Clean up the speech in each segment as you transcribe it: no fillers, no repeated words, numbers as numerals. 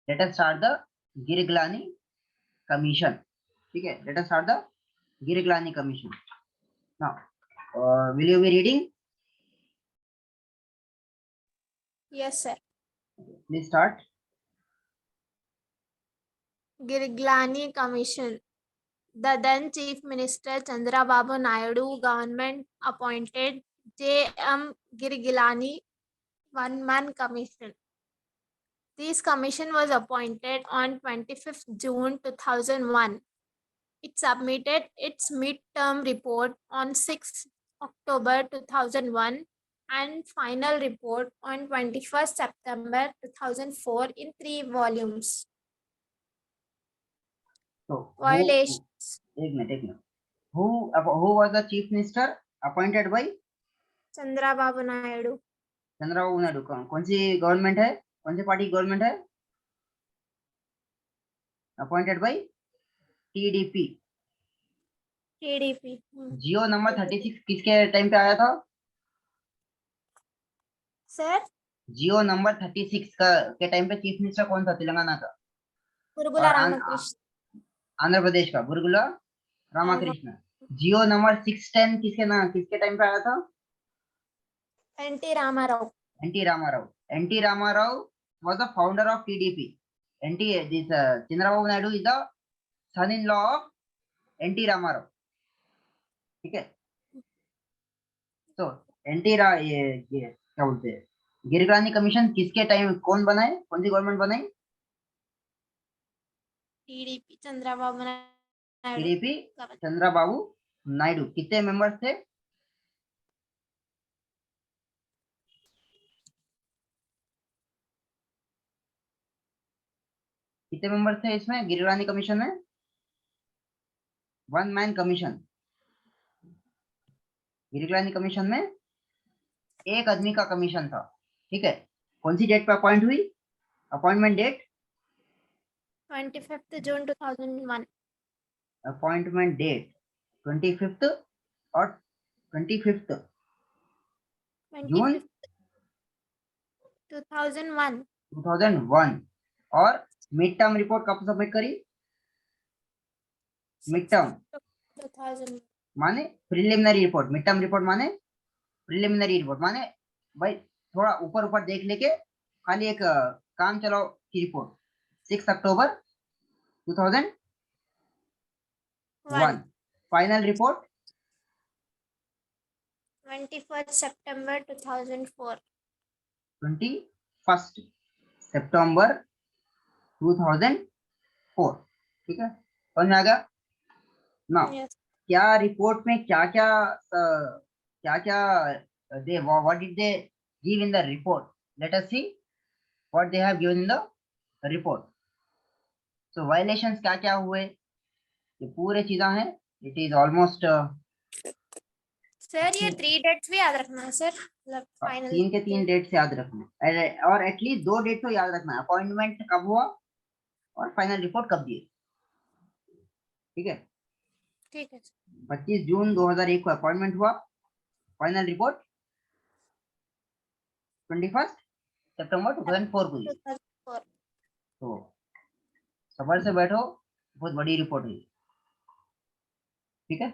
Late us start the Girglani commission. ठीक है, let us start the Girglani commission. Now will you be reading? Yes, sir. Please start. Giriglani Commission. The then Chief Minister Chandrababu Naidu government appointed J.M. Girigilani one-man commission. This commission was appointed on 25th June 2001. It submitted its mid-term report on 6th October 2001 and final report on 21st September 2004 in 3 volumes. So Violations. एक minute. Who was the chief minister appointed by? Chandrababu Naidu. Chandrababu Naidu. कौन सी government है, कौन सी party government है? Appointed by TDP. TDP. Jio number 36 किसके time पे आया था? सर, जियो नंबर 36 का के टाइम पे चीफ मिनिस्टर कौन था तेलंगाना का? बुरगुला और रामकृष्ण. आंध्र प्रदेश का बुरगुला रामाकृष्ण. जियो नंबर 610 किसके टाइम पे आया था? NT Rama Rao. NT Rama Rao. NT Rama Rao was the founder of TDP. this Chandrababu Naidu is the son-in-law of NT Rama Rao. ठीक है. तो ये क्या बोलते हैं, गिरगिलानी कमीशन किसके टाइम कौन बनाए, कौन सी गवर्नमेंट बनाई? टीडीपी चंद्रबाबू नायडू. टीडीपी चंद्रबाबू नायडू. कितने मेंबर्स थे? कितने मेंबर्स थे इसमें गिरगिलानी कमीशन में? One man commission. Girglani commission में एक आदमी का कमीशन था. ठीक है. कौन सी डेट पे अपॉइंट हुई? Appointment date 25th June 2001. Appointment date 25th और 25th जून 2001. और मिड टर्म रिपोर्ट कब सबमिट करी? मिड टर्म 2000 माने preliminary report. Mid term report माने प्रिलिमिनरी रिपोर्ट. माने भाई थोड़ा ऊपर देख लेके खाली एक काम चलाओ की रिपोर्ट. 6 अक्टूबर 2001. Final report 21st September 2004. 21 सितंबर 2004. ठीक है, समझ में आ गया ना? क्या रिपोर्ट में क्या क्या they what did they give in the report? Let us see what they have given in the report. So violations क्या क्या हुए, ये पूरे चीजें हैं. It is almost सर ये 3 डेट्स भी याद रखना है सर. फाइनल 3 के 3 डेट्स याद रखना है और एटलीस्ट 2 डेट तो याद रखना है. अपॉइंटमेंट कब हुआ और फाइनल रिपोर्ट कब दिए. ठीक है. ठीक है. 25 जून 2001 को अपॉइंटमेंट हुआ. फाइनल रिपोर्ट 21 सितंबर 2004 को दी. तो सबर से बैठो, बहुत बड़ी रिपोर्ट है. ठीक है.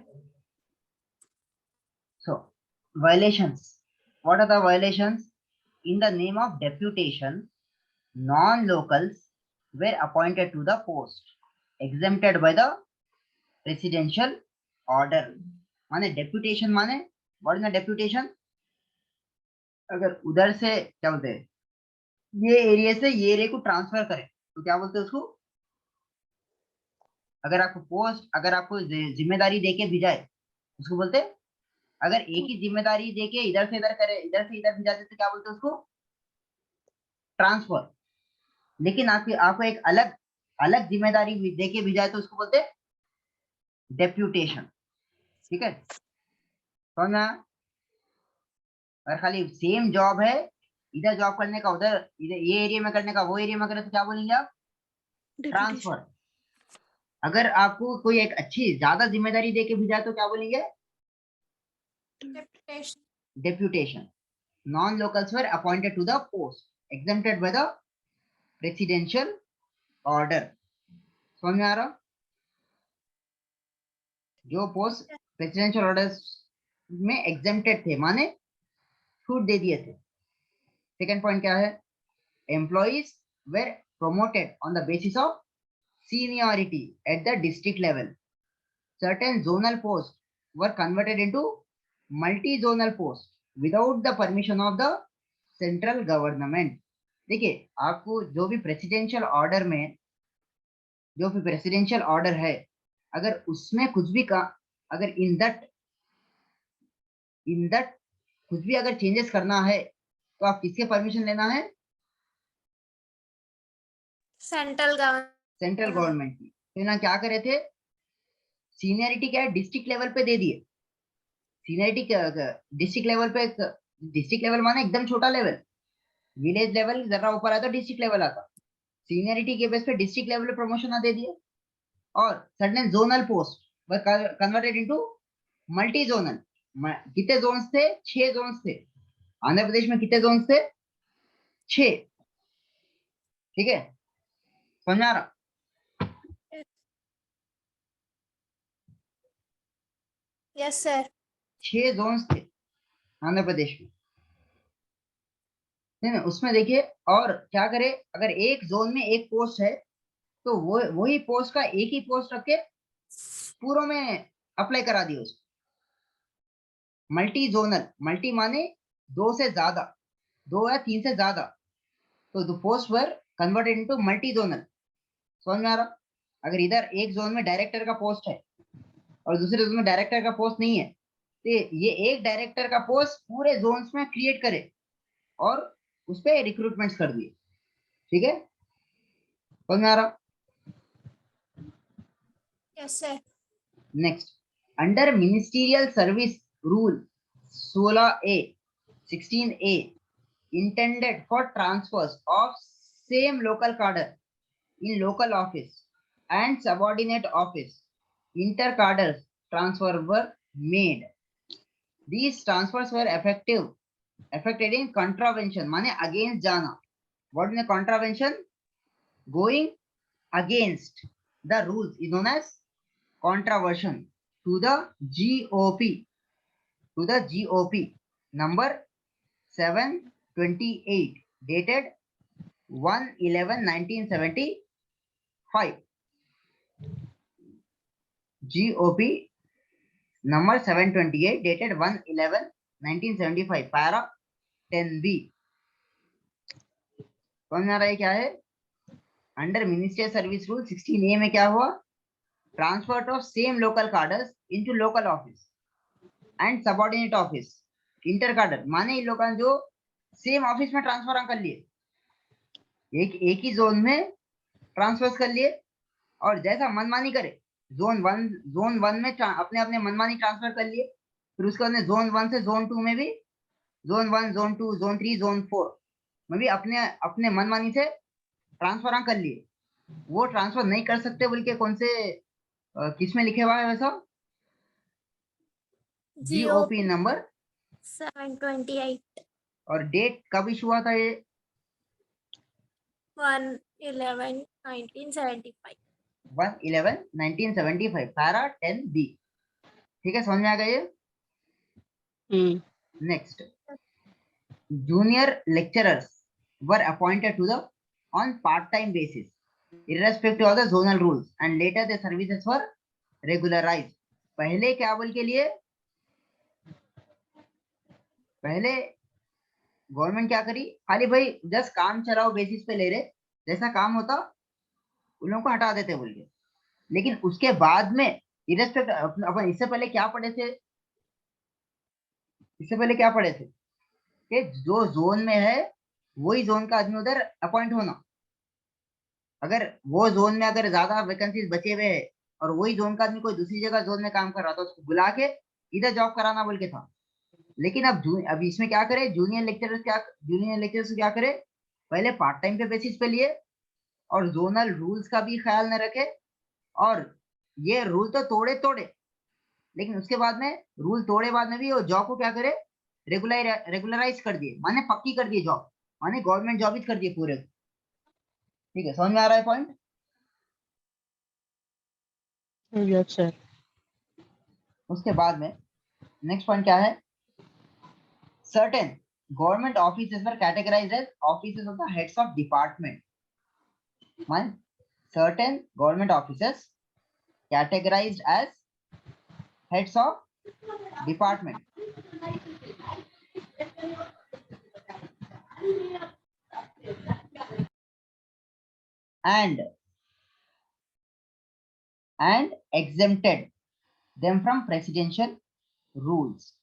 So violations. What are the violations? In the name of deputation, non-locals were appointed to the post exempted by the presidential order. माने deputation माने what is the deputation? अगर उधर से क्या बोलते हैं, ये एरिया से ये एरिया को ट्रांसफर करें तो क्या बोलते हैं उसको? अगर आपको जिम्मेदारी देके भिजाए उसको बोलते हैं. अगर एक ही जिम्मेदारी देके इधर से इधर करे, इधर से इधर भिजा दे तो क्या बोलते हैं उसको? ट्रांसफर. लेकिन आपको एक अलग जिम्मेदारी देके भिजाए तो उसको बोलते हैं डेप्यूटेशन. ठीक है, समझ में? अगर खाली सेम जॉब है, इधर जॉब करने का उधर ये एरिया में करने का वो एरिया में करे तो क्या बोलेंगे आप? ट्रांसफर. अगर आपको कोई एक अच्छी ज्यादा जिम्मेदारी देके भिजाए तो क्या बोलेंगे? Deputation. Non-locals were appointed to the post exempted by the presidential order, समझ में आ रहा? जो पोस्ट प्रेसिडेंशियल ऑर्डर में एग्जेम्प्टेड थे, माने छूट दे दिए थे। सेकंड पॉइंट क्या है? Employees were promoted on the basis of seniority at the district level. Certain zonal posts were converted into multi-zonal posts without the permission of the central government. देखिए, आपको जो भी प्रेसिडेंशियल ऑर्डर में, जो भी presidential order है, अगर उसमें कुछ भी का, अगर इन दैट कुछ भी अगर चेंजेस करना है तो आप किसके परमिशन लेना है? सेंट्रल गवर्नमेंट की। तो ना क्या करे थे, सीनियरिटी क्या है, डिस्ट्रिक्ट लेवल पे दे दिए। सीनियरिटी डिस्ट्रिक्ट लेवल पे, डिस्ट्रिक्ट लेवल माने एकदम छोटा लेवल, विलेज लेवल जरा ऊपर आता, डिस्ट्रिक्ट लेवल आता। सीनियरिटी के बेस पे डिस्ट्रिक्ट लेवल पे प्रमोशन दे दिए। और सर्टेन जोनल पोस्ट वर कन्वर्टेड इनटू मल्टी जोनल। कितने जोन्स थे? 6 जोन्स थे। आंध्र प्रदेश में कितने जोन्स थे? 6। ठीक है, समझ आ रहा? Yes sir. 6 जोन्स थे आंध्र प्रदेश में। नहीं, उसमें देखिए, और क्या करे, अगर एक जोन में एक पोस्ट है तो वो वही पोस्ट का एक ही पोस्ट रख के पूरों में अप्लाई करा दिए उसको। मल्टी जोनल, मल्टी माने 2 से ज्यादा, 2 या 3 से ज्यादा, तो the post were converted into multi zonal. समझ में आ रहा? अगर इधर एक जोन में डायरेक्टर का पोस्ट है और दूसरे जोन में डायरेक्टर का पोस्ट नहीं है, तो ये एक डायरेक्टर का पोस्ट पूरे जोन्स में क्रिएट करे और उस पर रिक्रूटमेंट कर दिए। ठीक है, समझ में आ रहा? Yes sir. Next, under ministerial service rule 16A 16A intended for transfers of same local cadre in local office and subordinate office, inter-cadre transfer were made. These transfers were effected in contravention, माने against जाना। What is a contravention? Going against the rules is known as contravention to the GOP number 728 dated 1/11/1975. GOP number 728 dated 1/11/1975 para 10B। समझ आ रहा है क्या है? Under ministerial service rule 16A में क्या हुआ? Transfer of same local cadres into local office and subordinate office, inter कार्डर माने इन लोगों ने जो सेम ऑफिस में ट्रांसफर कर लिए, एक ही जोन में ट्रांसफर कर लिए, और जैसा मनमानी करे, जोन वन में अपने अपने मनमानी ट्रांसफर कर लिए, फिर उसके बाद जोन 1 से जोन 2 में भी, जोन 1 जोन 2 जोन 3 जोन 4 में भी अपने अपने मनमानी से ट्रांसफर कर लिए। वो ट्रांसफर नहीं कर सकते बोल के कौन से किस में लिखे हुआ है वैसा? GOP नंबर 728 और डेट कब इशू हुआ था ये? 1/11/1975। 1/11/1975 पैरा 10B। ठीक है, समझ में आ गया ये? Next, junior lecturers were appointed to the on part-time basis irrespective of the zonal rules and later the services were regularized. पहले क्या बोल के लिए, पहले गवर्नमेंट क्या करी, खाली भाई जस्ट काम चलाओ बेसिस पे ले रहे, जैसा काम होता उन लोगों को हटा देते बोल के। लेकिन उसके बाद में इरेस्पेक्ट, अपन इससे पहले क्या पढ़े थे, इससे पहले क्या पढ़े थे कि जो जोन में है वही जोन का आदमी उधर अपॉइंट होना। अगर वो जोन में अगर ज्यादा वैकेंसीज बचे हुए हैं और वही जोन का आदमी कोई दूसरी जगह जोन में काम कर रहा था, उसको बुला के इधर जॉब कराना बोल के था। लेकिन अब इसमें क्या करे, जूनियर लेक्चरर्स क्या करे, पहले पार्ट टाइम के बेसिस पे लिए और जोनल रूल्स का भी ख्याल न रखे, और ये रूल तो तोड़े, लेकिन उसके बाद में रूल तोड़े बाद में भी वो जॉब को क्या करे, रेगुलराइज कर दिए, माने पक्की कर दिए जॉब, माने गवर्नमेंट जॉब ही कर दिए पूरे। ठीक है, समझ में आ रहा है पॉइंट? Yes, sir. उसके बाद में नेक्स्ट पॉइंट क्या है? Certain government offices were categorized as offices of the heads of department. Man, certain government offices categorized as heads of department. And exempted them from presidential rules.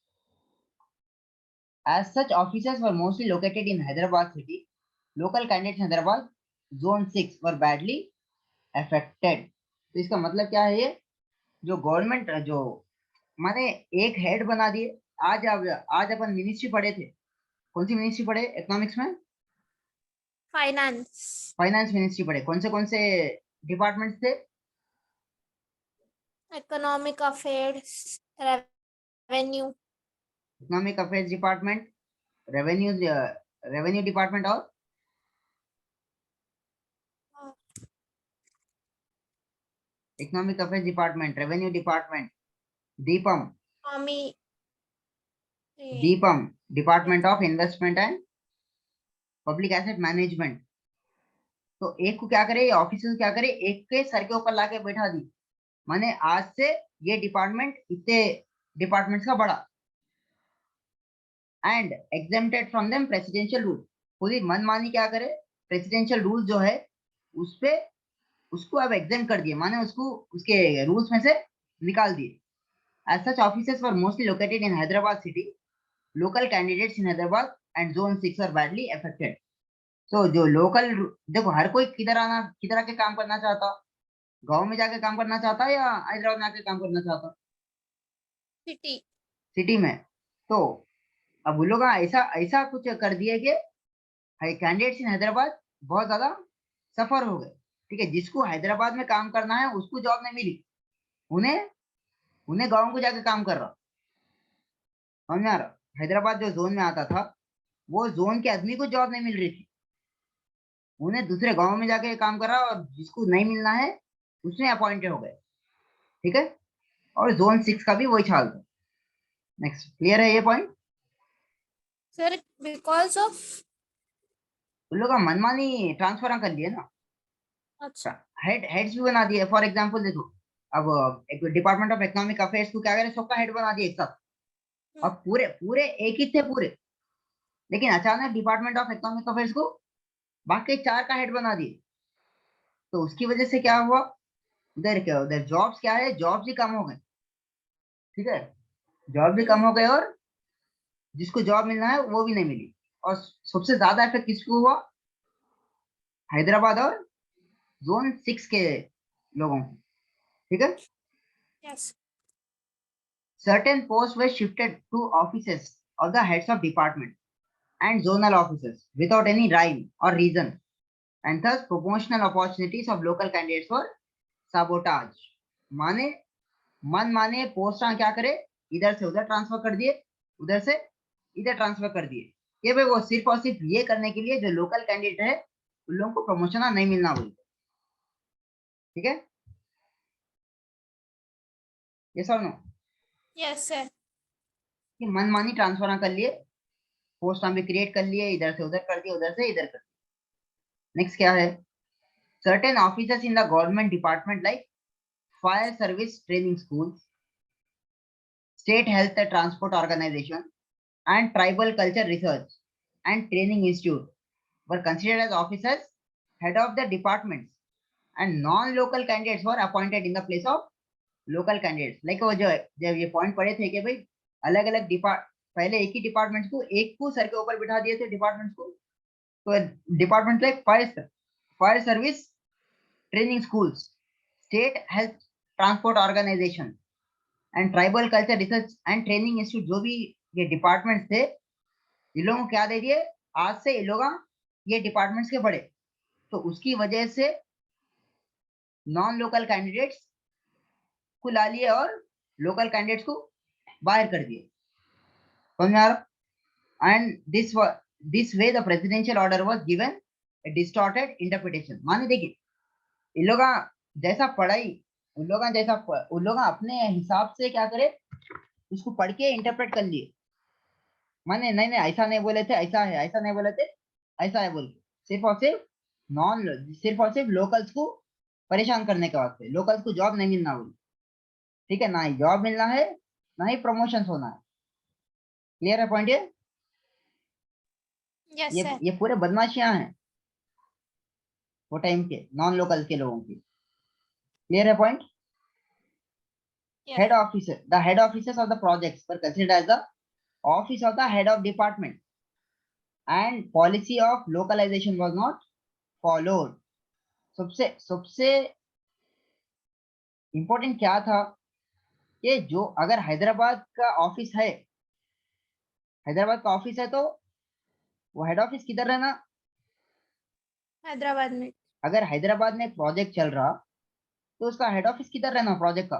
As such, offices were mostly located in Hyderabad city. Local candidates in Hyderabad zone 6 were badly affected. तो इसका मतलब क्या है? ये जो government जो माने एक हेड बना दिए. आज अपन मिनिस्ट्री पढ़े थे. कौन सी मिनिस्ट्री पढ़े इकोनॉमिक्स में? फाइनेंस मिनिस्ट्री पढ़े. कौन से डिपार्टमेंट्स थे? Economic affairs, revenue, economic affairs department, revenue department और economic affairs department, revenue department, DIPAM department of investment and public asset management. तो एक को क्या करे, ऑफिस को क्या करे, एक के सर के ऊपर लाके बैठा दी. माने आज से ये डिपार्टमेंट इतने डिपार्टमेंट्स का बड़ा. And exempted from them presidential rule. पूरी मनमानी क्या करे, प्रेसिडेंशियल रूल जो है उस पे उसको अब एग्जेम्प्ट कर दिए. माने उसको उसके रूल्स में से निकाल दिए. As such, offices were mostly located in Hyderabad city. Local candidates in Hyderabad and Zone 6 were badly affected. So जो लोकल, देखो हर कोई किधर आके काम करना चाहता? गांव में जाके काम करना चाहता है या हैदराबाद में आके काम करना चाहता? सिटी में. तो अब वो लोग ऐसा कुछ कर दिए कि कैंडिडेट्स इन हैदराबाद बहुत ज्यादा सफर हो गए. ठीक है, जिसको हैदराबाद में काम करना है उसको जॉब नहीं मिली, उन्हें गाँव को जाके काम कर रहा. समझ में आ रहा? हैदराबाद जो जोन में आता था वो जोन के आदमी को जॉब नहीं मिल रही थी, उन्हें दूसरे गांव में जाके काम करा, और जिसको नहीं मिलना है उसमें अपॉइंटेड हो गए. ठीक है, और जोन 6 का भी वही हाल था. नेक्स्ट, क्लियर है ये पॉइंट? सर बिकॉज ऑफ उन लोग का मनमानी ट्रांसफर कर लिए ना. अच्छा, हेड्स भी बना दिए. फॉर एग्जांपल देखो, अब एक डिपार्टमेंट ऑफ इकोनॉमिक अफेयर्स को क्या करे, सबका हेड बना दिया एक साथ. अब पूरे एक ही थे पूरे, लेकिन अचानक डिपार्टमेंट ऑफ इकोनॉमिक अफेयर्स को बाकी 4 का हेड बना दिए. तो उसकी वजह से क्या हुआ, उधर जॉब्स क्या है, जॉब्स ही कम हो गए. ठीक है, जॉब भी कम हो गए और जिसको जॉब मिलना है वो भी नहीं मिली. और सबसे ज्यादा इफेक्ट किसको हुआ? हैदराबाद और जोन 6 के लोगों को. ठीक है, yes, certain posts were shifted to offices of the heads of department and zonal offices without any rhyme or reason, and thus promotional opportunities of local candidates were sabotaged. माने post क्या करे, इधर से उधर ट्रांसफर कर दिए, उधर से इधर ट्रांसफर कर दिए, कि भाई वो सिर्फ और सिर्फ ये करने के लिए जो लोकल कैंडिडेट है उन लोगों को प्रमोशन नहीं मिलना बोलते. ठीक है, ये सर नो यस सर, कि मनमानी ट्रांसफर कर लिए, पोस्ट भी क्रिएट कर लिए, इधर से उधर कर दिए, उधर से इधर कर दिए. नेक्स्ट क्या है? certain officers in the government department like fire service training schools, state health and transport organization, and tribal culture research and training institute were considered as officers head of the departments, and non-local candidates were appointed in the place of local candidates. Like वो जब ये point पढ़े थे कि भाई अलग अलग पहले एक ही डिपार्टमेंट को एक को सर के ऊपर बिठा दिए थे डिपार्टमेंट्स को. तो department like fire service training schools, state health transport organisation and tribal culture research and training institute, जो भी ये डिपार्टमेंट्स थे, इन लोगों को क्या दे दिए, आज से ये लोग ये डिपार्टमेंट्स के बड़े. तो उसकी वजह से नॉन लोकल कैंडिडेट्स को ला लिए और लोकल कैंडिडेट्स को बाहर कर दिए. समझ में आ रहा? And this way the presidential order was given a distorted interpretation. माने देखिए, इन लोग जैसा पढ़ाई उन लोग अपने हिसाब से क्या करे, उसको पढ़ के इंटरप्रेट कर लिए, माने नहीं नहीं ऐसा नहीं बोले थे, ऐसा है, ऐसा नहीं बोले थे, ऐसा है बोल के, सिर्फ और सिर्फ लोकल्स को परेशान करने के वास्ते, लोकल्स को जॉब नहीं मिलना बोल, ठीक है, ना ही जॉब मिलना है, ना ही प्रमोशन होना है। क्लियर है पॉइंट ये? Yes, sir. ये पूरे बदमाशियां हैं वो टाइम के नॉन लोकल के लोगों की। क्लियर है point? Yes. Head officer, the head officers of the projects were considered as the office of the head of department, and policy of localization was not followed. सबसे सबसे important क्या था कि जो अगर हैदराबाद का ऑफिस है तो वो हेड ऑफिस किधर रहना, Hyderabad में, अगर हैदराबाद में एक प्रोजेक्ट चल रहा तो उसका हेड ऑफिस किधर रहना प्रोजेक्ट का,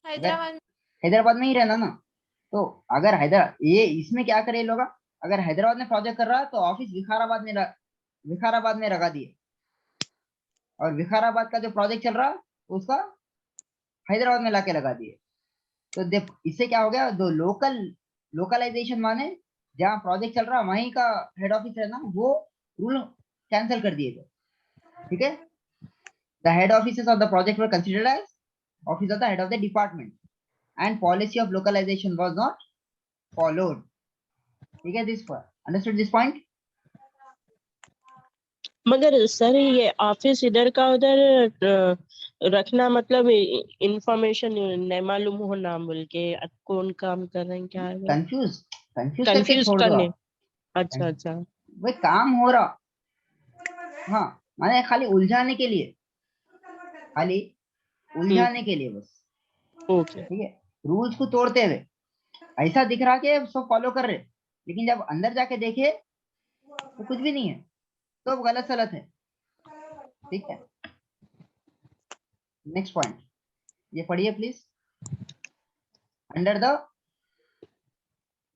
अगर हैदराबाद, हैदराबाद में ही रहना ना। तो अगर हैदराबाद, ये इसमें क्या करे लोग, अगर हैदराबाद में प्रोजेक्ट कर रहा तो ऑफिस विकाराबाद में लगा दिए, और विकाराबाद का जो प्रोजेक्ट चल रहा उसका हैदराबाद में लाके लगा दिए। तो देख इससे क्या हो गया, जो लोकलाइजेशन माने जहाँ प्रोजेक्ट चल रहा वहीं का हेड ऑफिस है ना, वो रूल कैंसिल कर दिए थे। ठीक है, the head offices of the project were considered as office of the head of the department, and policy of localisation was not followed. ठीक है, दिस अंडरस्टूड दिस पॉइंट? मगर सर ये ऑफिस इधर का उधर रखना मतलब इंफॉर्मेशन नहीं मालूम होना बोल के कौन काम कर रहे हैं क्या है कंफ्यूज कंफ्यूज करके कंफ्यूज छोड़ दो करने। आप। अच्छा अच्छा भाई काम हो रहा, हाँ, माने खाली उलझाने के लिए, खाली उलझाने के लिए बस। ओके ठीक है, रूल्स को तोड़ते हुए ऐसा दिख रहा कि सब फॉलो कर रहे, लेकिन जब अंदर जाके देखे तो कुछ भी नहीं है, तो गलत सलत है। ठीक है, नेक्स्ट पॉइंट ये पढ़िए please. Under the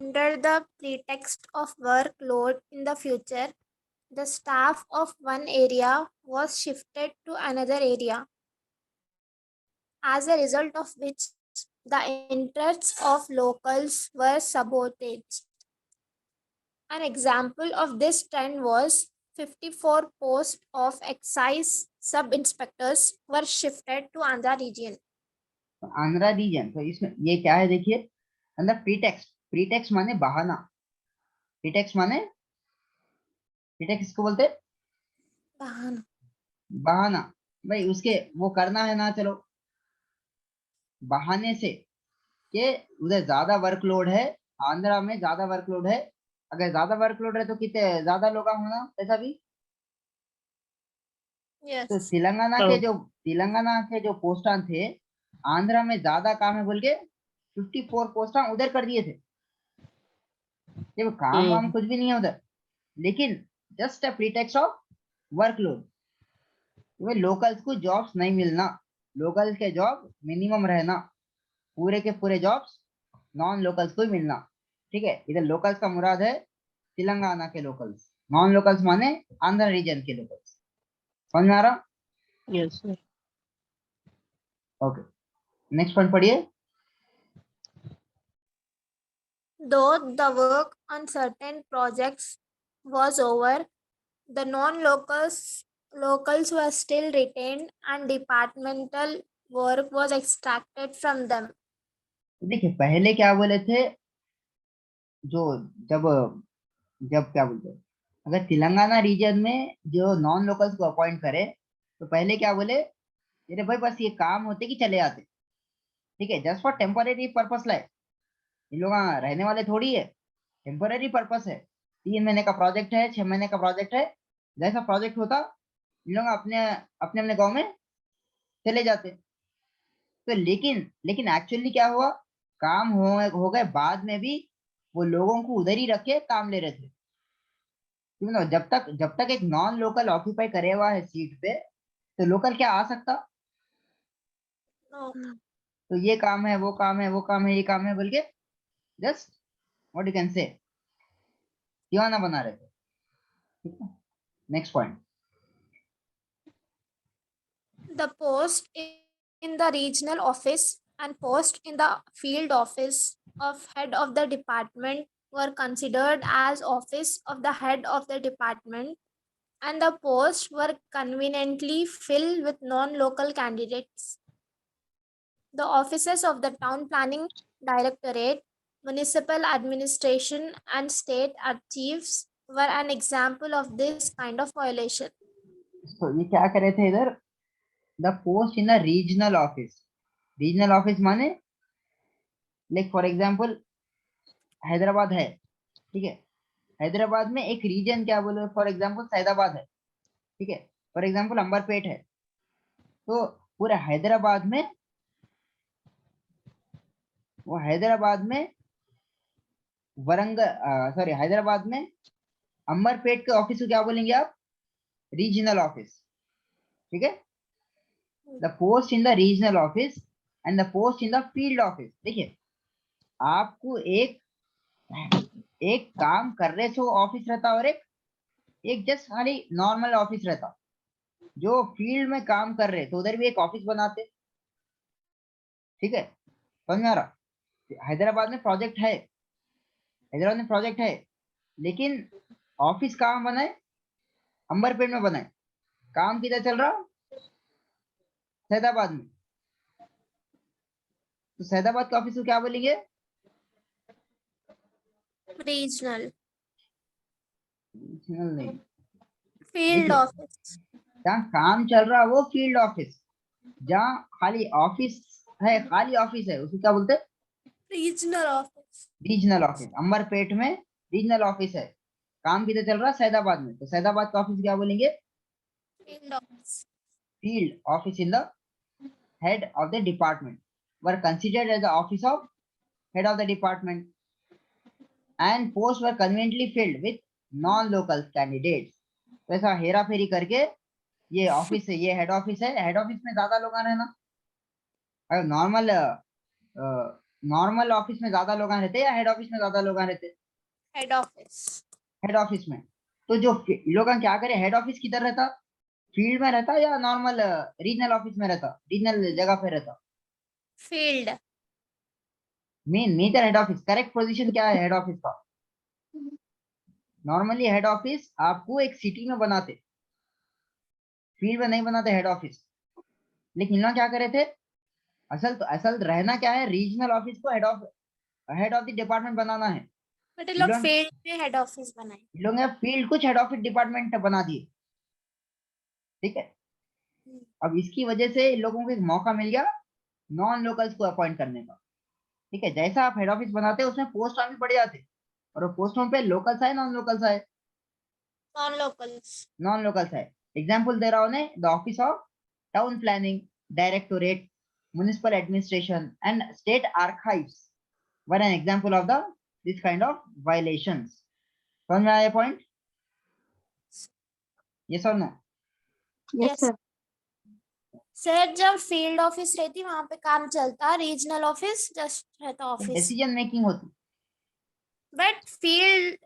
under the pretext of workload in the future, the staff of one area was shifted to another area, as a result of which the interests of locals were sabotaged. An example of this trend was 54 posts of excise sub-inspectors were shifted to Andhra region. Andhra region, तो इसमें ये क्या है देखिए, अंदर pretext, pretext माने बहाना, pretext माने, प्रीटेक्स्ट किसको बोलते हैं, बहाना। बहाना। भाई उसके वो करना है ना, चलो बहाने से कि उधर ज्यादा वर्कलोड है, आंध्रा में ज्यादा वर्कलोड है, अगर ज्यादा वर्कलोड है तो कितने ज्यादा लोग होना ऐसा भी। तो Yes. तेलंगाना के जो पोस्टान थे, आंध्रा में ज्यादा काम है बोल के 54 पोस्टान उधर कर दिए थे। ये वो काम वाम कुछ भी नहीं है उधर, लेकिन just a pretext of workload, locals को जॉब्स नहीं मिलना, लोकल्स के जॉब मिनिमम रहना, पूरे के पूरे जॉब्स नॉन लोकल्स को ही मिलना। ठीक है, इधर लोकल्स का मुराद है तेलंगाना के लोकल्स, नॉन लोकल्स माने आंध्र रीजन के लोकल्स। समझ में आ रहा? Yes sir okay, next point पढ़िए। Though the work on certain projects was over, the locals were still retained and departmental work was extracted from them. देखिए पहले क्या बोले थे, जो जब जब क्या बोलते हैं, अगर तेलंगाना रीजन में जो नॉन लोकल्स को अपॉइंट करे तो पहले क्या बोले, अरे भाई बस ये काम होते कि चले आते। ठीक है, जस्ट फॉर टेम्पररी पर्पस लाए, इन लोग यहाँ रहने वाले थोड़ी है, टेम्पररी पर्पस है, 3 महीने का प्रोजेक्ट है, 6 महीने का प्रोजेक्ट है, जैसा प्रोजेक्ट होता इन लोग अपने अपने अपने गाँव में चले जाते। तो लेकिन लेकिन एक्चुअली क्या हुआ, काम हो गए बाद में भी वो लोगों को उधर ही रख के काम ले रहे थे। क्यों ना, जब तक एक नॉन लोकल ऑक्यूपाई करे हुआ है सीट पे, तो लोकल क्या आ सकता, No. तो ये काम है, वो काम है, वो काम है, ये काम है बोल के just what you can say दीवाना बना रहे थे। ठीक है, next point. The post in the regional office and post in the field office of head of the department were considered as office of the head of the department, and the posts were conveniently filled with non-local candidates. The offices of the town planning directorate, municipal administration, and state archives were an example of this kind of violation. तो ये क्या करे थे इधर, the post in the regional office, regional office माने like for example Hyderabad है, ठीक है, हैदराबाद में एक रीजन क्या बोले, फॉर एग्जांपल सैदाबाद है, ठीक है, फॉर एग्जांपल अंबरपेट है, तो पूरे हैदराबाद में, वो हैदराबाद में वरंगल सॉरी हैदराबाद में अंबरपेट के ऑफिस को क्या बोलेंगे आप, रीजनल ऑफिस, ठीक है। The post in the regional office and the post in the field office, देखिए आपको एक एक काम कर रहे सो ऑफिस रहता और एक जस्ट खाली नॉर्मल ऑफिस रहता। जो फील्ड में काम कर रहे तो उधर भी एक ऑफिस बनाते, ठीक है, समझ में आ रहा। हैदराबाद में प्रोजेक्ट है, हैदराबाद में प्रोजेक्ट है, लेकिन ऑफिस कहाँ बनाए, अंबरपेट में बनाए, काम किधर चल रहा, सैदाबाद में, तो सैदाबाद के ऑफिस को क्या बोलेंगे, Regional नहीं, field देखिए office. जहाँ काम चल रहा वो फील्ड ऑफिस, जहाँ खाली ऑफिस है, खाली ऑफिस है, उसको क्या बोलते हैं, Regional office. Regional office. Amberpet में रीजनल ऑफिस है, काम किधर चल रहा, सैदाबाद में, तो सैदाबाद का ऑफिस क्या बोलेंगे, Field office. Field office in the head of the department were considered as the office of head of the department, and posts were conveniently filled with non-local candidates। वैसा हेरा फेरी करके ये ऑफिस है, ये हेड ऑफिस है, head office में ज्यादा लोग रहना, अगर नॉर्मल नॉर्मल ऑफिस में ज्यादा लोग रहते या हेड ऑफिस में ज्यादा लोग रहते, Head office. हेड ऑफिस में। तो जो लोग क्या करे, हेड ऑफिस किधर रहता, फील्ड में रहता या नॉर्मल रीजनल ऑफिस में रहता, रीजनल जगह पे रहता, Field. Major head office. Correct position क्या है हेड ऑफिस का, नॉर्मली हेड ऑफिस आपको एक सिटी में बनाते, फील्ड में नहीं बनाते हेड ऑफिस, लेकिन इन लोग क्या करे थे, असल रहना क्या है, रीजनल ऑफिस को हेड ऑफ द डिपार्टमेंट बनाना है। But लोग field में head office बनाए। इन लोगों ने फील्ड कुछ हेड ऑफिस डिपार्टमेंट बना दिए, ठीक है। अब इसकी वजह से इन लोगों को एक मौका मिल गया नॉन लोकल्स को अपॉइंट करने का, ठीक है। जैसा आप हेड ऑफिस बनाते हैं उसमें पोस्ट भी बढ़ जाते, और वो पोस्टों पे लोकल्स आए, नॉन लोकल्स आए, नॉन लोकल्स आए। एग्जाम्पल दे रहा हूं, the office of town planning directorate, municipal administration and state archives were an example of the this kind of violations. समझ में आया पॉइंट, यस और नो? Yes sir. सर जब फील्ड ऑफिस रहती वहां पे काम चलता, रीजनल ऑफिस जस्ट रहता ऑफिस, डिसीजन मेकिंग होती, but field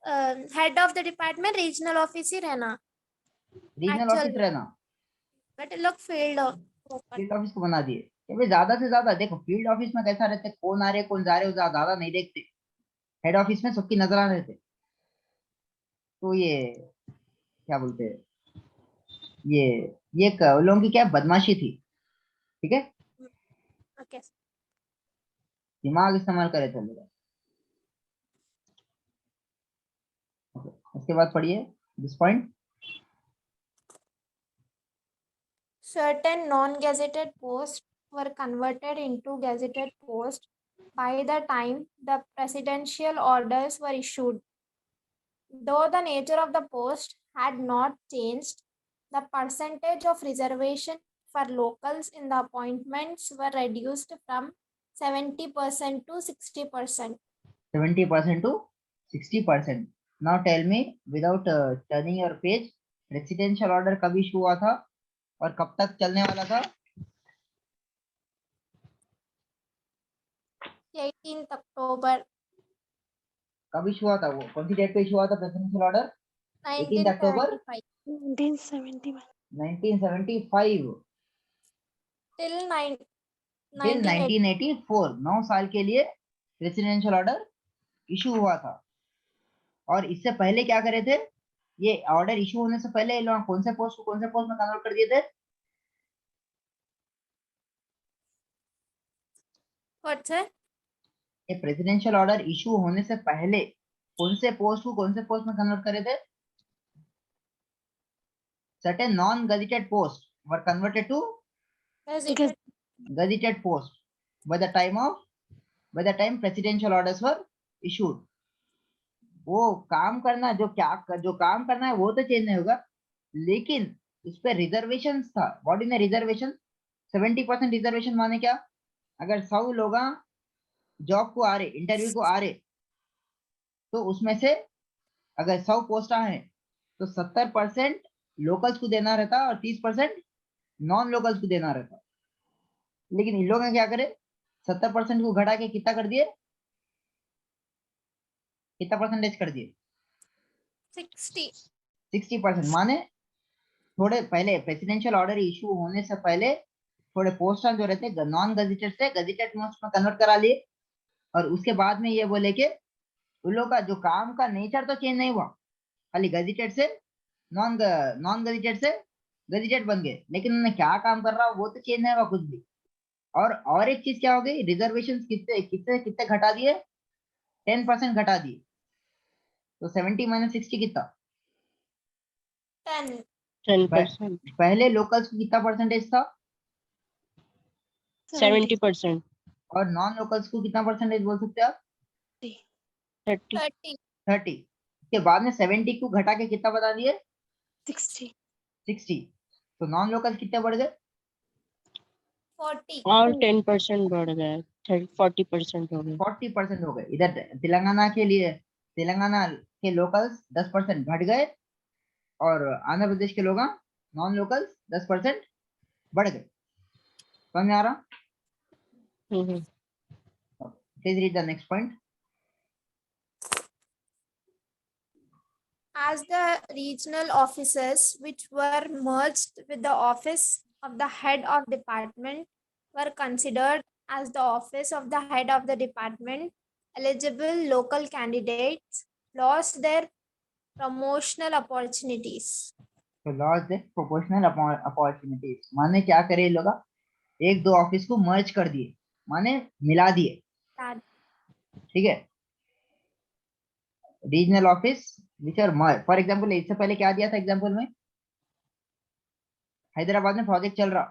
head of the department regional office ही रहना, रीजनल ऑफिस रहना, बट लोग फील्ड फील्ड ऑफिस को बना दिए। क्योंकि ज्यादा से ज्यादा देखो फील्ड ऑफिस में कैसा रहते, कौन आ रहे कौन जा रहे ज्यादा नहीं देखते, हेड ऑफिस में सबकी नजर आ रहते। तो ये क्या बोलते हैं, ये उन लोगों की क्या बदमाशी थी, ठीक है, ओके। दिमाग इस्तेमाल करे थे लोग। उसके बाद पढ़िए this point. Certain non-gazetted posts were converted into gazetted posts by the time the presidential orders were issued. Though the nature of the post had not changed, the percentage of reservation for locals in the appointments were reduced from 70% to 60%. 70% to 60%। Now tell me without turning your page, presidential order कब issue हुआ था और कब तक चलने वाला था? 18 अक्टूबर। कब इशू हुआ था, वो कौन सी डेट पे इशू हुआ था प्रेसिडेंशियल ऑर्डर? 18 अक्टूबर 1975। 1975। till 1984 9 साल के लिए प्रेसिडेंशियल ऑर्डर इशू हुआ था। और इससे पहले क्या करे थे, ये ऑर्डर इशू होने से पहले ये लोग कौन से पोस्ट को कौन से पोस्ट में कन्वर्ट कर दिए थे? What sir? ये प्रेसिडेंशियल ऑर्डर इशू होने से पहले कौन से पोस्ट को कौन से पोस्ट में कन्वर्ट करे थे? Certain non-gazetted posts were converted to Gazetted. gazetted posts by the time presidential orders were issued. वो काम करना जो काम करना है वो तो चेंज नहीं होगा, लेकिन उस पर रिजर्वेशन था। What in reservation? 70% रिजर्वेशन माने क्या? अगर 100 लोग जॉब को आ रहे, इंटरव्यू को आ रहे, तो उसमें से अगर 100 पोस्ट हैं तो 70% लोकल्स को देना रहता और 30% नॉन लोकल्स को देना रहता। लेकिन इन लोगों ने क्या करे, 70% को घटा के कितना कर दिए, कितना परसेंटेज कर दिए? 60%। माने थोड़े पहले प्रेसिडेंशियल ऑर्डर इशू होने से पहले थोड़े पोस्ट जो रहते नॉन गजेटेड से गजेटेड पोस्ट में कन्वर्ट करा लिए, और उसके बाद में ये बोले कि उन लोग का जो काम का नेचर तो चेंज नहीं हुआ, खाली गजेटेड से नॉन गजेटेड से गजेटेड बन गए, लेकिन उन्होंने क्या काम कर रहा वो तो चेंज नहीं हुआ कुछ भी। और एक चीज क्या हो गई, रिजर्वेशन कितने कितने कितने घटा दिए? 10% घटा दिए। तो 70 - 60 कितना? 10%, पहले लोकल्स को कितना परसेंटेज था? 70%, और नॉन लोकल्स को कितना परसेंटेज बोल सकते हैं आप? 30, 30। उसके बाद में 70 को घटा के कितना बता दिए? 60। तो नॉन लोकल्स कितने बढ़ गए? 40. और 10% बढ़ गया, 40% हो गया। 40% हो गए। इधर तेलंगाना के लोकल्स 10% घट गए, और आंध्र प्रदेश के लोग नॉन लोकल्स 10% बढ़ गए। समझ में आ रहा? Please read the next point. As the regional offices which were merged with the office of the head of department were considered as the office of the head of the department, eligible local candidates lost their promotional opportunities. तो loss दे proportional opportunities माने क्या करे लोग, एक दो office को मर्ज कर दिए, माने मिला दिए। ठीक है, regional office which are merge. For example इससे पहले क्या दिया था एग्जांपल में, हैदराबाद में प्रोजेक्ट चल रहा,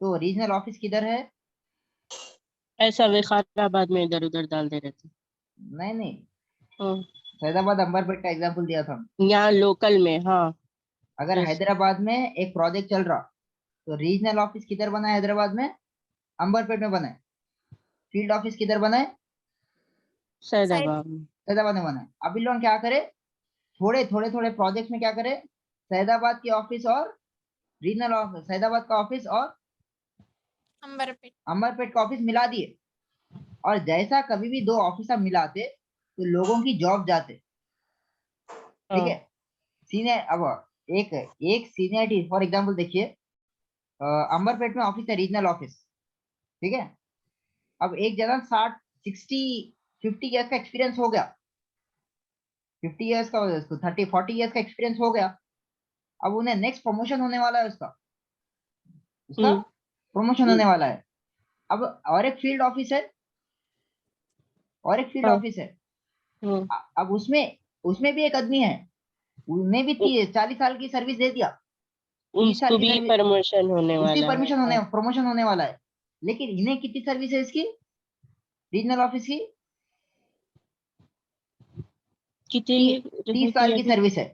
तो रीजनल ऑफिस किधर है? ऐसा विकाराबाद में इधर उधर डाल दे रहे थे। नहीं, हैदराबाद अंबरपेट का एग्जांपल दिया था। यहाँ लोकल में, हाँ। अगर हैदराबाद में एक प्रोजेक्ट चल रहा, तो रीजनल ऑफिस किधर बना है? हैदराबाद में अंबरपेट में बना है। फील्ड ऑफिस किधर बना है? सैदाबाद में बना है। अभी लोग क्या करे, थोड़े प्रोजेक्ट में क्या करे, सैदाबाद की ऑफिस और रीजनल ऑफिस, सैदाबाद का ऑफिस और अंबरपेट का ऑफिस मिला दिए। और जैसा कभी भी दो ऑफिसर मिलाते तो लोगों की जॉब जाते। ठीक है, सीनियर। अब एक सीनियरिटी, फॉर एग्जांपल देखिए, अंबरपेट में ऑफिस है, रीजनल ऑफिस। ठीक है, अब एक जना 50 ईयर्स का एक्सपीरियंस हो गया, 50 ईयर्स का, 30-40 ईयर्स का एक्सपीरियंस हो गया। अब उन्हें नेक्स्ट प्रमोशन होने वाला है, उसका प्रमोशन होने वाला है। अब और एक फील्ड ऑफिस है, अब उसमें भी एक आदमी है, उन्हें भी 40 साल की सर्विस दे दिया, 30 साल उसको की भी सर्विस, प्रमोशन होने वाला है। प्रमोशन होने वाला है। लेकिन इन्हें कितनी सर्विस है इसकी, रीजनल ऑफिस की? कितनी 30 साल की सर्विस है,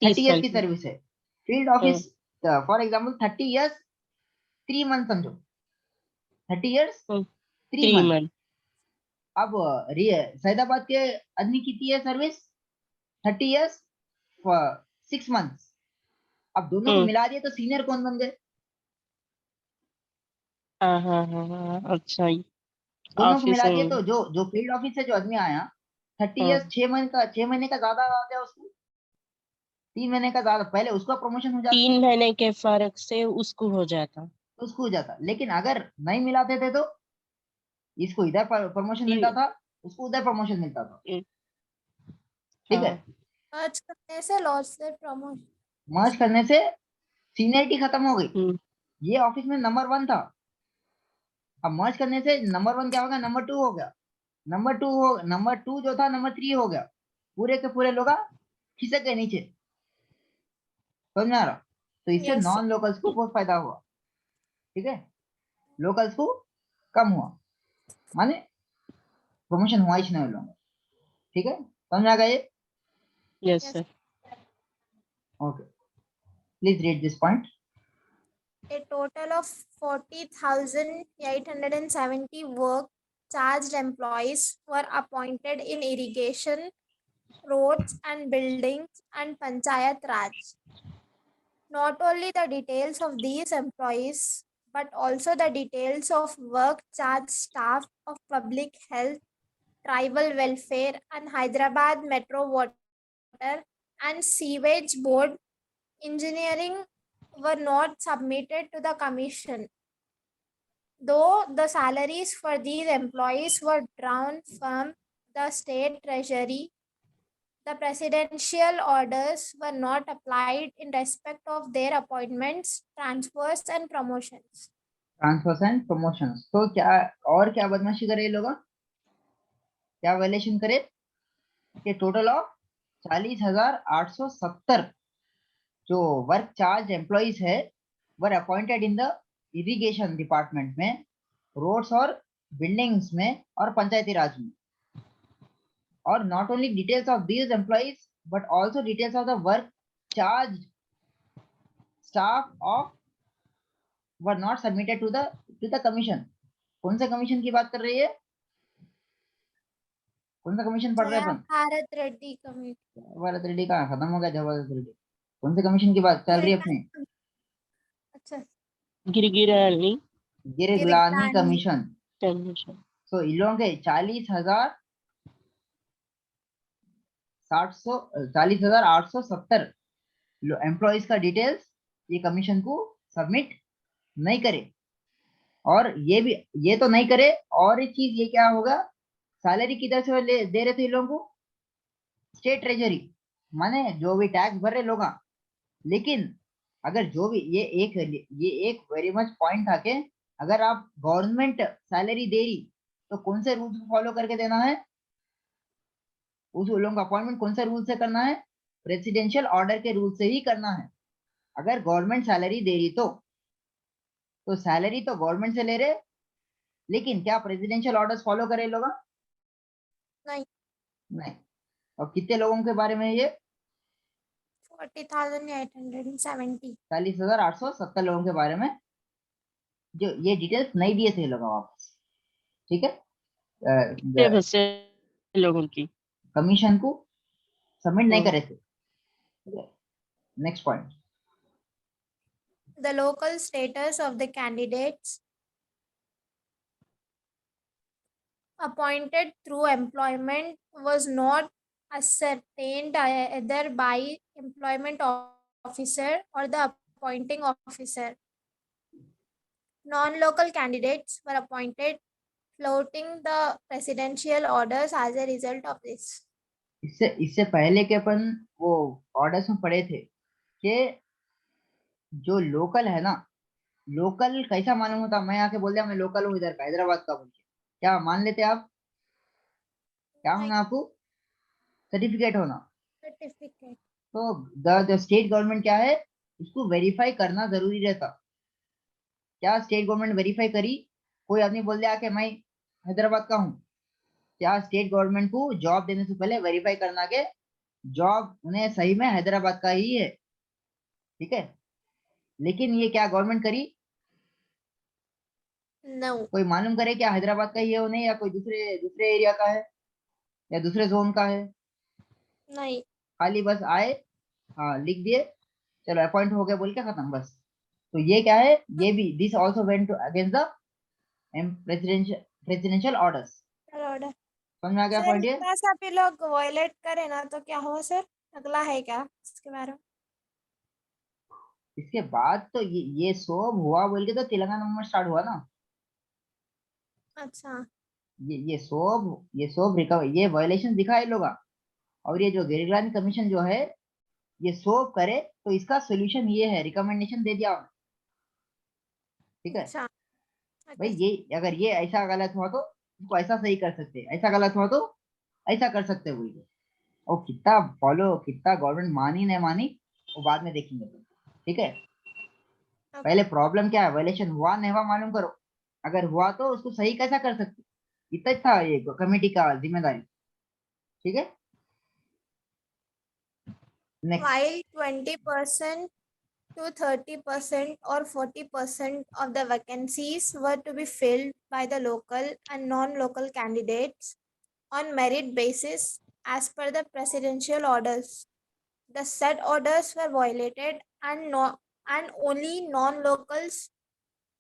30 ईयर्स की की। सर्विस है। Field office for example 30 years 3 month समझो, 30 ईयर्स 3 मंथ। अब सैदाबाद के आदमी कितनी है सर्विस? 30 years 6 months. अब दोनों को मिला दिए तो सीनियर कौन बन गए? हाँ, अच्छा। दोनों को मिला दिए तो जो फील्ड ऑफिस से जो आदमी आया 30 ईयर्स 6 महीने का ज्यादा आ गया उसको। 3 महीने का ज्यादा, पहले उसका प्रमोशन हो जाता 3 महीने के फर्क से उसको हो जाता। तो उसको हो जाता, लेकिन अगर नहीं मिलाते थे तो इसको इधर प्रमोशन ये- मिलता था, उसको उधर प्रमोशन मिलता था। ये- ठीक है, हाँ। आज करने से लॉस से प्रमोशन। मर्ज करने से सीनियरिटी खत्म हो गई। हम्म, ये ऑफिस में नंबर 1 था, अब मर्ज करने से नंबर 1 क्या हो गया, नंबर 2 हो गया, नंबर टू जो था नंबर 3 हो गया, पूरे के पूरे लोग खिसक गए नीचे। समझ में आ रहा? तो इससे यस नॉन लोकल्स को बहुत फायदा हुआ। ठीक है, लोकल्स को कम हुआ, माने प्रमोशन हुआ ही नहीं उन लोगों को। ठीक है, समझ आ गया ये? Yes Yes. Sir. Okay, please read this point. A total of 40,870 work charged employees were appointed in irrigation, roads and buildings and Panchayat Raj. Not only the details of these employees, but also the details of work charged staff of public health, tribal welfare and Hyderabad Metro Water and Sewage Board engineering were not submitted to the commission. Though the salaries for these employees were drawn from the state treasury, the presidential orders were not applied in respect of their appointments, transfers and promotions. Transfers and promotions, तो क्या और क्या बदमाशी करे ये लोग, क्या violation करे कि टोटल ऑफ 40,870 जो वर्क चार्ज एम्प्लॉइज है were appointed in the irrigation department में, रोड्स और बिल्डिंग्स में और पंचायती राज में। और not only details of these employees but also details of the work charge staff of were not submitted to the commission. कौन से commission की बात कर रही है, कौन सा कमीशन पढ़ रहे हैं जया अपन? भारत रेड्डी कमेटी। जवाहरलाल रेड्डी का खत्म हो गया, जवाहरलाल रेड्डी कौन से कमीशन की बात चल रही है अपनी? अच्छा, गिरगिरानी गिरगिलानी गिरगिलानी। कमीशन। कमीशन। तो इन लोगों के 40,870 एम्प्लॉयज का डिटेल्स ये कमीशन को सबमिट नहीं करे। और ये तो नहीं करे, और एक चीज ये क्या होगा, सैलरी किधर से दे रहे थे इन लोगों को, स्टेट ट्रेजरी, माने जो भी टैक्स भर रहे लोग। लेकिन अगर जो भी ये एक वेरी मच पॉइंट था कि अगर आप गवर्नमेंट सैलरी दे रही तो कौन से रूल्स फॉलो करके देना है, उस लोगों का अपॉइंटमेंट कौन से रूल से करना है, प्रेसिडेंशियल ऑर्डर के रूल से ही करना है। अगर गवर्नमेंट सैलरी दे रही तो सैलरी तो गवर्नमेंट से ले रहे, लेकिन क्या प्रेसिडेंशियल ऑर्डर्स फॉलो करे लोग? नहीं। नहीं। और कितने लोगों के बारे में ये? 40,870। 40,870 लोगों के बारे में जो ये डिटेल्स नहीं दिए थे लोग वापस। ठीक है, बहुत से लोगों की कमीशन को सबमिट नहीं हम्म, करे थे। Next point. The local status of the candidates appointed through employment was not ascertained either by employment officer or the appointing officer. Non-local candidates were appointed floating the presidential orders as a result of this. इससे पहले के अपन वो orders में पढ़े थे कि जो local है ना, लोकल कैसा मालूम होता, मैं आके बोल दिया मैं लोकल हूँ इधर का, हैदराबाद का बोल के, क्या मान लेते आप? क्या Like होना आपको? सर्टिफिकेट होना। certificate. तो द स्टेट गवर्नमेंट क्या है, उसको वेरीफाई करना जरूरी रहता। क्या स्टेट गवर्नमेंट वेरीफाई करी? कोई आदमी बोल दिया कि मैं हैदराबाद का हूँ, क्या स्टेट गवर्नमेंट को जॉब देने से पहले वेरीफाई करना के जॉब उन्हें सही में हैदराबाद का ही है? ठीक है, लेकिन ये क्या गवर्नमेंट करी, No. कोई मालूम करे क्या हैदराबाद का ही है वो नहीं, या कोई दूसरे दूसरे एरिया का है या दूसरे जोन का है? नहीं। खाली बस आए, हाँ लिख दिए, चलो अपॉइंट हो गया बोल के खत्म बस। तो ये क्या है, ये भी this also went to against the presidential orders. Order समझ में आ गया सर, पॉइंट ये? इतना सा भी लोग वायलेट करे ना तो क्या हो सर? अगला है क्या इसके बारे में? इसके बाद तो ये सब हुआ बोल के तो तेलंगाना में स्टार्ट हुआ ना। अच्छा, ये सब रिकवर, ये वायलेशन दिखाए लोग। और ये जो गिरिरानी कमीशन जो है ये सब करे, तो इसका सोल्यूशन ये है, रिकमेंडेशन दे दिया उन्होंने, ठीक है। अच्छा, भाई ओके। ये अगर ये ऐसा गलत हुआ तो इसको ऐसा सही कर सकते हैं, ऐसा गलत हुआ तो ऐसा कर सकते हैं बोल के। और कितना फॉलो, कितना गवर्नमेंट मानी नहीं मानी वो बाद में देखेंगे, ठीक है। पहले प्रॉब्लम क्या है, वायलेशन हुआ नहीं हुआ मालूम करो, अगर हुआ तो उसको सही कैसा कर सकते, इतना ही था ये कमेटी का जिम्मेदारी, ठीक है। Next. While 20% to 30% or 40% of the vacancies were to be filled by the local and non-local candidates on merit basis as per the presidential orders. The said orders were violated and only non-locals